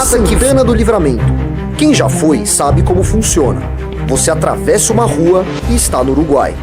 Santana do Livramento. Quem já foi sabe como funciona. Você atravessa uma rua e está no Uruguai.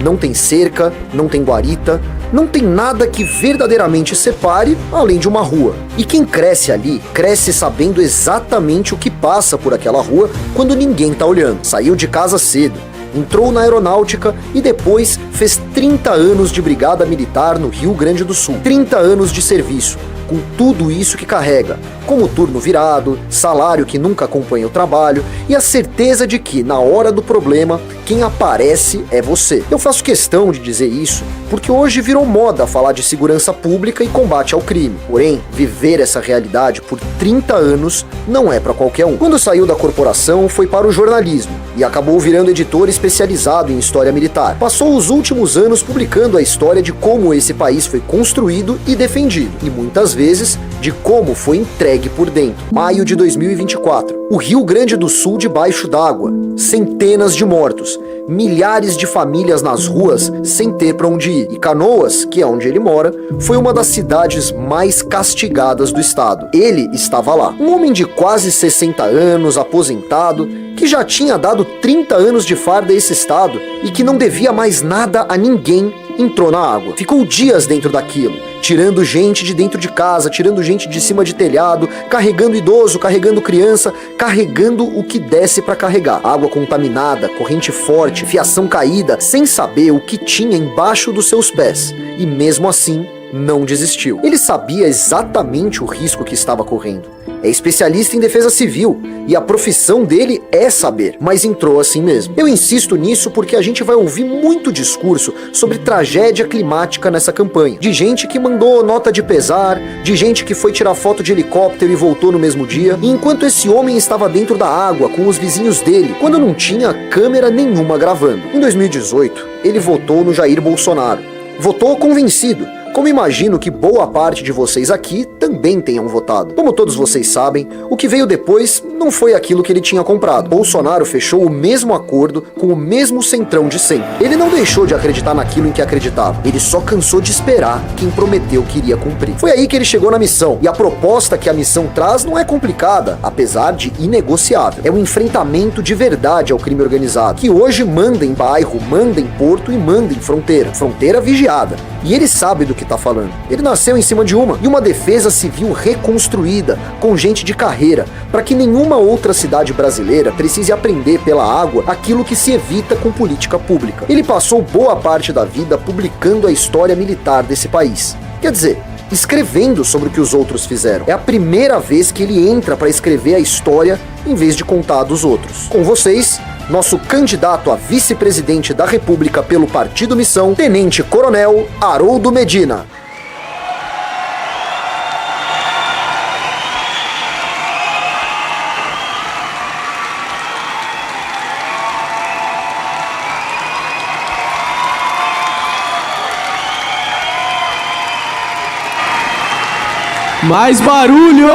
Não tem cerca, não tem guarita, não tem nada que verdadeiramente separe além de uma rua. E quem cresce ali, cresce sabendo exatamente o que passa por aquela rua quando ninguém tá olhando. Saiu de casa cedo, entrou na aeronáutica e depois fez 30 anos de brigada militar no Rio Grande do Sul. 30 anos de serviço, com tudo isso que carrega, como turno virado, salário que nunca acompanha o trabalho e a certeza de que, na hora do problema, quem aparece é você. Eu faço questão de dizer isso porque hoje virou moda falar de segurança pública e combate ao crime. Porém, viver essa realidade por 30 anos não é para qualquer um. Quando saiu da corporação, foi para o jornalismo e acabou virando editor especializado em história militar. Passou os últimos anos publicando a história de como esse país foi construído e defendido, e muitas vezes de como foi entregue por dentro. Maio de 2024. O Rio Grande do Sul debaixo d'água. Centenas de mortos. Milhares de famílias nas ruas sem ter para onde ir. E Canoas, que é onde ele mora, foi uma das cidades mais castigadas do estado. Ele estava lá. Um homem de quase 60 anos, aposentado, que já tinha dado 30 anos de farda a esse estado e que não devia mais nada a ninguém, entrou na água. Ficou dias dentro daquilo, tirando gente de dentro de casa, tirando gente de cima de telhado, carregando idoso, carregando criança, carregando o que desce para carregar. Água contaminada, corrente forte, fiação caída, sem saber o que tinha embaixo dos seus pés. E mesmo assim, não desistiu. Ele sabia exatamente o risco que estava correndo. É especialista em defesa civil e a profissão dele é saber, mas entrou assim mesmo. Eu insisto nisso porque a gente vai ouvir muito discurso sobre tragédia climática nessa campanha. De gente que mandou nota de pesar, de gente que foi tirar foto de helicóptero e voltou no mesmo dia, e enquanto esse homem estava dentro da água com os vizinhos dele, quando não tinha câmera nenhuma gravando. Em 2018, ele votou no Jair Bolsonaro. Votou convencido, como imagino que boa parte de vocês aqui também tenham votado. Como todos vocês sabem, o que veio depois não foi aquilo que ele tinha comprado. Bolsonaro fechou o mesmo acordo com o mesmo centrão de sempre. Ele não deixou de acreditar naquilo em que acreditava. Ele só cansou de esperar quem prometeu que iria cumprir. Foi aí que ele chegou na missão. E a proposta que a missão traz não é complicada, apesar de inegociável. É um enfrentamento de verdade ao crime organizado, que hoje manda em bairro, manda em porto e manda em fronteira. Fronteira vigiada. E ele sabe do que tá falando. Ele nasceu em cima de uma defesa civil reconstruída, com gente de carreira, para que nenhuma outra cidade brasileira precise aprender pela água aquilo que se evita com política pública. Ele passou boa parte da vida publicando a história militar desse país. Quer dizer, escrevendo sobre o que os outros fizeram. É a primeira vez que ele entra para escrever a história em vez de contar dos outros. Com vocês, nosso candidato a vice-presidente da República pelo Partido Missão, Tenente Coronel Haroldo Medina. Mais barulho!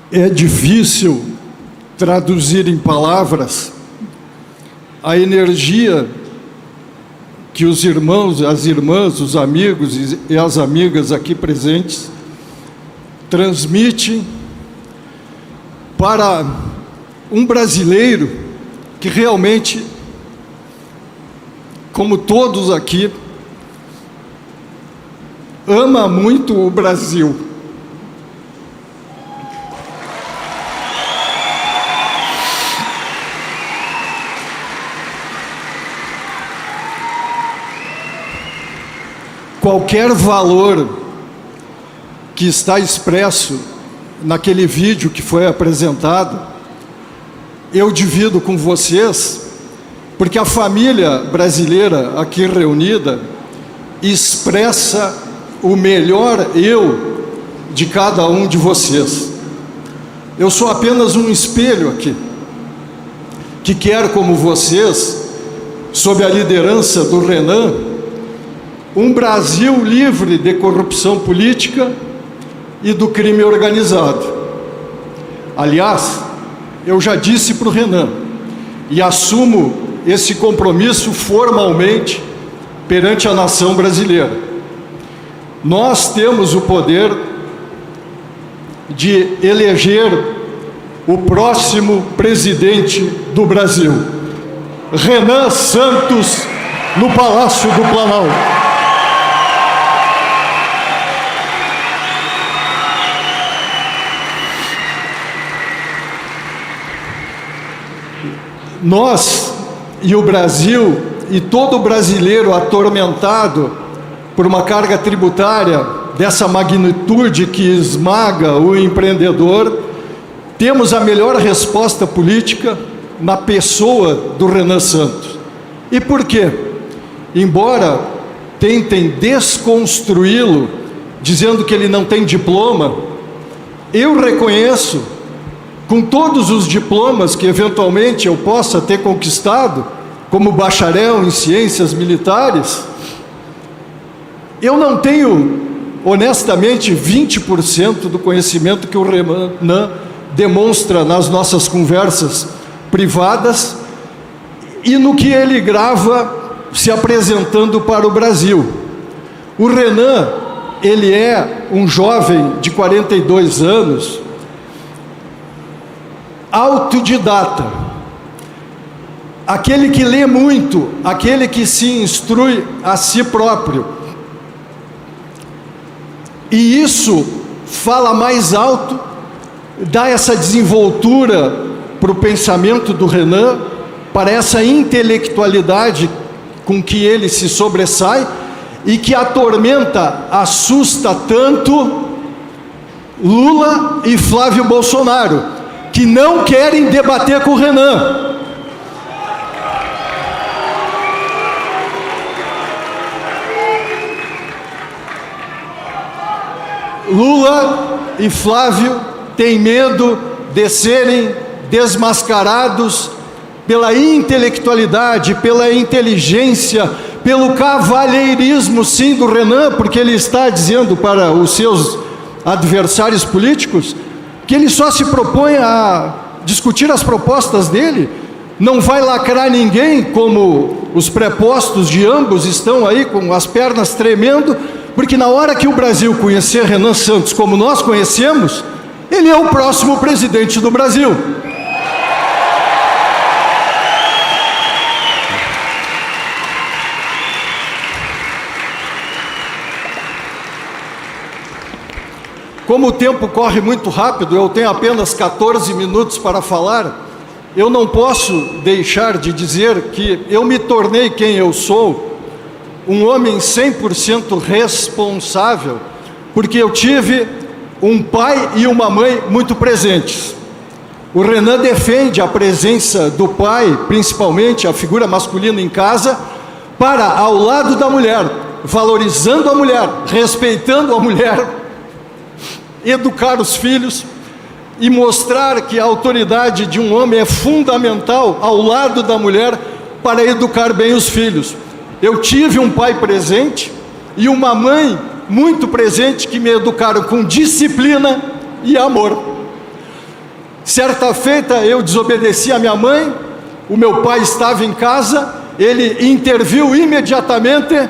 É difícil traduzir em palavras a energia que os irmãos, as irmãs, os amigos e as amigas aqui presentes transmitem para um brasileiro que realmente, como todos aqui, ama muito o Brasil. Qualquer valor que está expresso naquele vídeo que foi apresentado, eu divido com vocês, porque a família brasileira aqui reunida expressa o melhor eu de cada um de vocês. Eu sou apenas um espelho aqui, que quer, como vocês, sob a liderança do Renan, um Brasil livre de corrupção política e do crime organizado. Aliás, eu já disse para o Renan, e assumo esse compromisso formalmente perante a nação brasileira. Nós temos o poder de eleger o próximo presidente do Brasil, Renan Santos, no Palácio do Planalto. Nós e o Brasil e todo brasileiro atormentado por uma carga tributária dessa magnitude que esmaga o empreendedor, temos a melhor resposta política na pessoa do Renan Santos. E por quê? Embora tentem desconstruí-lo, dizendo que ele não tem diploma, eu reconheço, com todos os diplomas que eventualmente eu possa ter conquistado, como bacharel em ciências militares, eu não tenho, honestamente, 20% do conhecimento que o Renan demonstra nas nossas conversas privadas e no que ele grava se apresentando para o Brasil. O Renan, ele é um jovem de 42 anos, autodidata, aquele que lê muito, aquele que se instrui a si próprio. E isso fala mais alto, dá essa desenvoltura para o pensamento do Renan, para essa intelectualidade com que ele se sobressai e que atormenta, assusta tanto Lula e Flávio Bolsonaro, que não querem debater com o Renan. Lula e Flávio têm medo de serem desmascarados pela intelectualidade, pela inteligência, pelo cavalheirismo, sim, do Renan, porque ele está dizendo para os seus adversários políticos que ele só se propõe a discutir as propostas dele, não vai lacrar ninguém, como os prepostos de ambos estão aí com as pernas tremendo, porque na hora que o Brasil conhecer Renan Santos como nós conhecemos, ele é o próximo presidente do Brasil. Como o tempo corre muito rápido, eu tenho apenas 14 minutos para falar, eu não posso deixar de dizer que eu me tornei quem eu sou, um homem 100% responsável, porque eu tive um pai e uma mãe muito presentes. O Renan defende a presença do pai, principalmente a figura masculina em casa, para, ao lado da mulher, valorizando a mulher, respeitando a mulher, educar os filhos e mostrar que a autoridade de um homem é fundamental ao lado da mulher para educar bem os filhos. Eu tive um pai presente e uma mãe muito presente que me educaram com disciplina e amor. Certa feita eu desobedeci a minha mãe, o meu pai estava em casa, ele interviu imediatamente,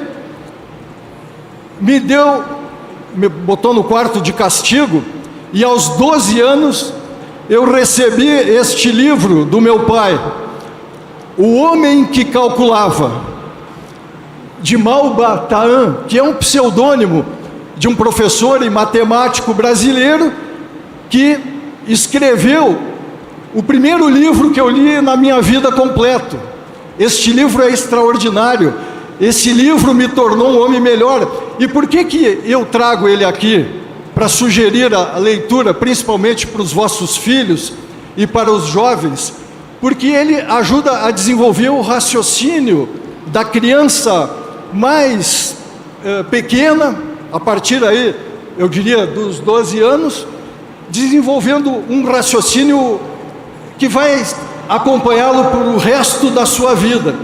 me botou no quarto de castigo, e aos 12 anos eu recebi este livro do meu pai, O Homem que Calculava, de Malbataan, que é um pseudônimo de um professor e matemático brasileiro que escreveu o primeiro livro que eu li na minha vida completo. Este livro é extraordinário. Esse livro me tornou um homem melhor. E por que eu trago ele aqui? Para sugerir a leitura, principalmente para os vossos filhos e para os jovens, porque ele ajuda a desenvolver o raciocínio da criança mais pequena, a partir aí, eu diria, dos 12 anos, desenvolvendo um raciocínio que vai acompanhá-lo por o resto da sua vida.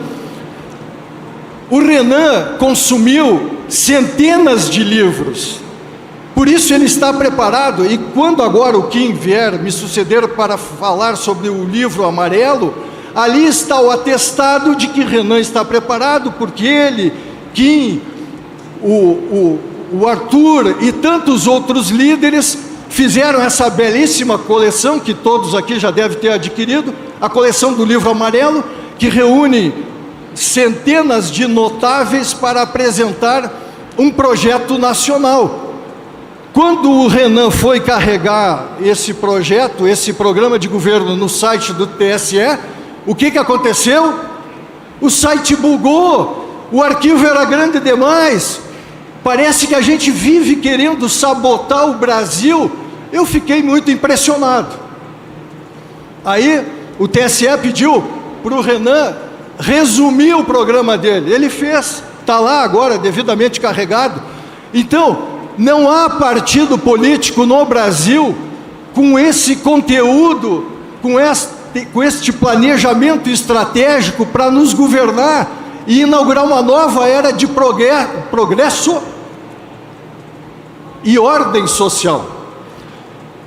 O Renan consumiu centenas de livros, por isso ele está preparado, e quando agora o Kim vier me suceder para falar sobre o livro amarelo, ali está o atestado de que Renan está preparado, porque ele, Kim, o Arthur e tantos outros líderes fizeram essa belíssima coleção, que todos aqui já devem ter adquirido, a coleção do livro amarelo, que reúne centenas de notáveis para apresentar um projeto nacional. Quando o Renan foi carregar esse projeto, esse programa de governo no site do TSE, o que aconteceu? O site bugou, o arquivo era grande demais, parece que a gente vive querendo sabotar o Brasil. Eu fiquei muito impressionado. Aí o TSE pediu para o Renan resumir o programa dele. Ele fez, está lá agora devidamente carregado. Então, não há partido político no Brasil com esse conteúdo, com este planejamento estratégico para nos governar e inaugurar uma nova era de progresso e ordem social.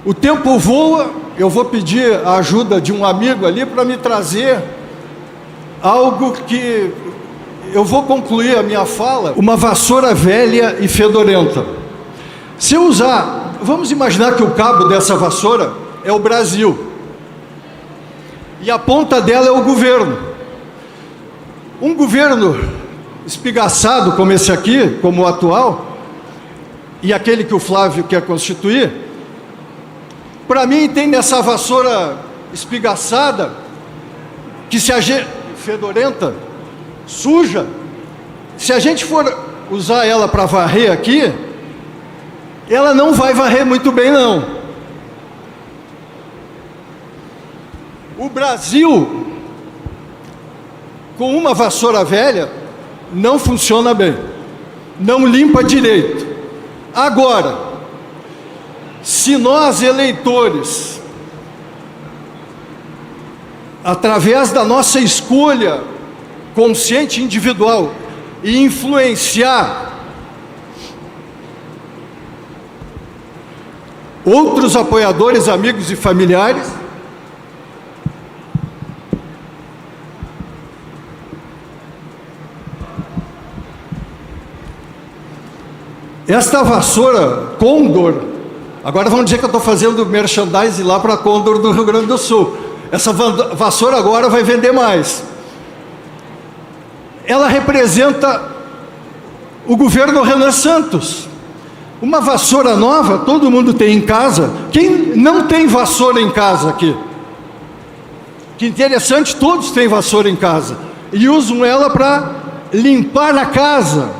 O tempo voa, eu vou pedir a ajuda de um amigo ali para me trazer algo que eu vou concluir a minha fala, uma vassoura velha e fedorenta. Se eu usar, vamos imaginar que o cabo dessa vassoura é o Brasil, e a ponta dela é o governo. Um governo espigaçado como esse aqui, como o atual, e aquele que o Flávio quer constituir, para mim tem nessa vassoura espigaçada, que se a gente, fedorenta, suja, se a gente for usar ela para varrer aqui, ela não vai varrer muito bem não. O Brasil, com uma vassoura velha, não funciona bem, não limpa direito. Agora, se nós eleitores, através da nossa escolha consciente individual, e influenciar outros apoiadores, amigos e familiares, esta vassoura Condor, agora vão dizer que eu estou fazendo merchandising lá para a Condor do Rio Grande do Sul, essa vassoura agora vai vender mais. Ela representa o governo Renan Santos. Uma vassoura nova, todo mundo tem em casa. Quem não tem vassoura em casa aqui? Que interessante, todos têm vassoura em casa. E usam ela para limpar a casa.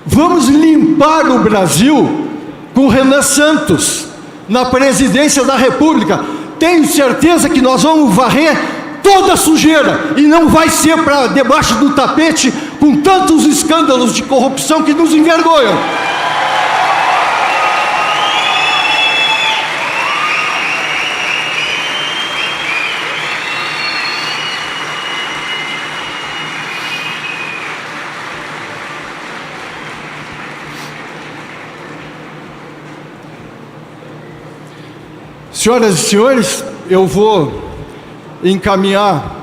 Vamos limpar o Brasil com Renan Santos na presidência da República. Tenho certeza que nós vamos varrer toda a sujeira, e não vai ser para debaixo do tapete com tantos escândalos de corrupção que nos envergonham. Senhoras e senhores, eu vou encaminhar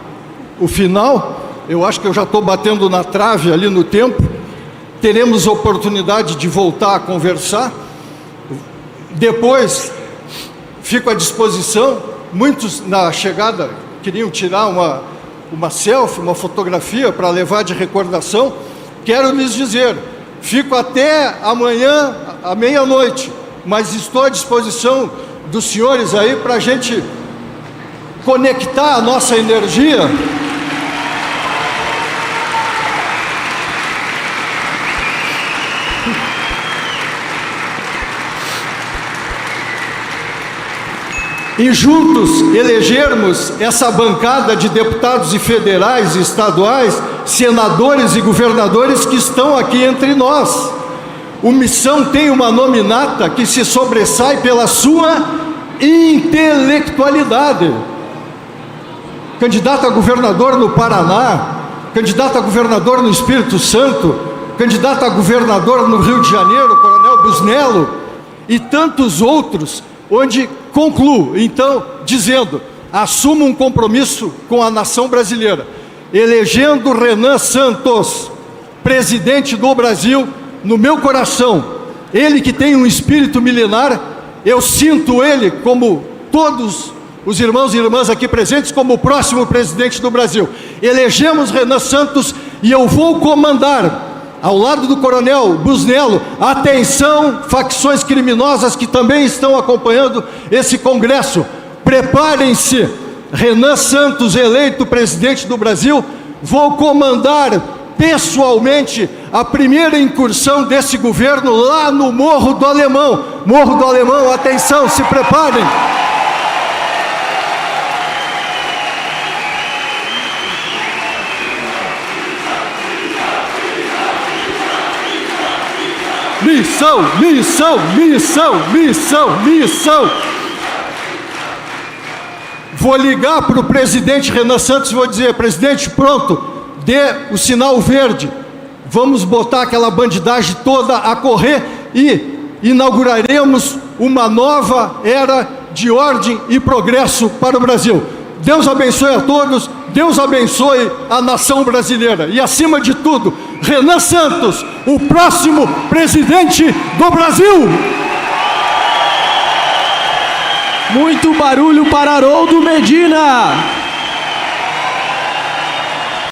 o final. Eu acho que eu já estou batendo na trave ali no tempo. Teremos oportunidade de voltar a conversar. Depois, fico à disposição. Muitos na chegada queriam tirar uma selfie, uma fotografia para levar de recordação. Quero lhes dizer, fico até amanhã à meia-noite, mas estou à disposição dos senhores aí para a gente conectar a nossa energia e juntos elegermos essa bancada de deputados e federais e estaduais, senadores e governadores que estão aqui entre nós. O Missão tem uma nominata que se sobressai pela sua intelectualidade. Candidato a governador no Paraná, candidato a governador no Espírito Santo, candidato a governador no Rio de Janeiro, Coronel Busnello, e tantos outros, onde concluo, então, dizendo, assumo um compromisso com a nação brasileira, elegendo Renan Santos, presidente do Brasil, no meu coração, ele que tem um espírito milenar, eu sinto ele, como todos os irmãos e irmãs aqui presentes, como o próximo presidente do Brasil. Elegemos Renan Santos e eu vou comandar, ao lado do Coronel Busnello, atenção, facções criminosas que também estão acompanhando esse Congresso, preparem-se, Renan Santos eleito presidente do Brasil, vou comandar pessoalmente a primeira incursão desse governo lá no Morro do Alemão. Morro do Alemão, atenção, se preparem. Missão, missão, missão, missão, missão. Vou ligar para o presidente Renan Santos e vou dizer, presidente, pronto, dê o sinal verde. Vamos botar aquela bandidagem toda a correr e inauguraremos uma nova era de ordem e progresso para o Brasil. Deus abençoe a todos, Deus abençoe a nação brasileira. E acima de tudo, Renan Santos, o próximo presidente do Brasil. Muito barulho para Haroldo Medina.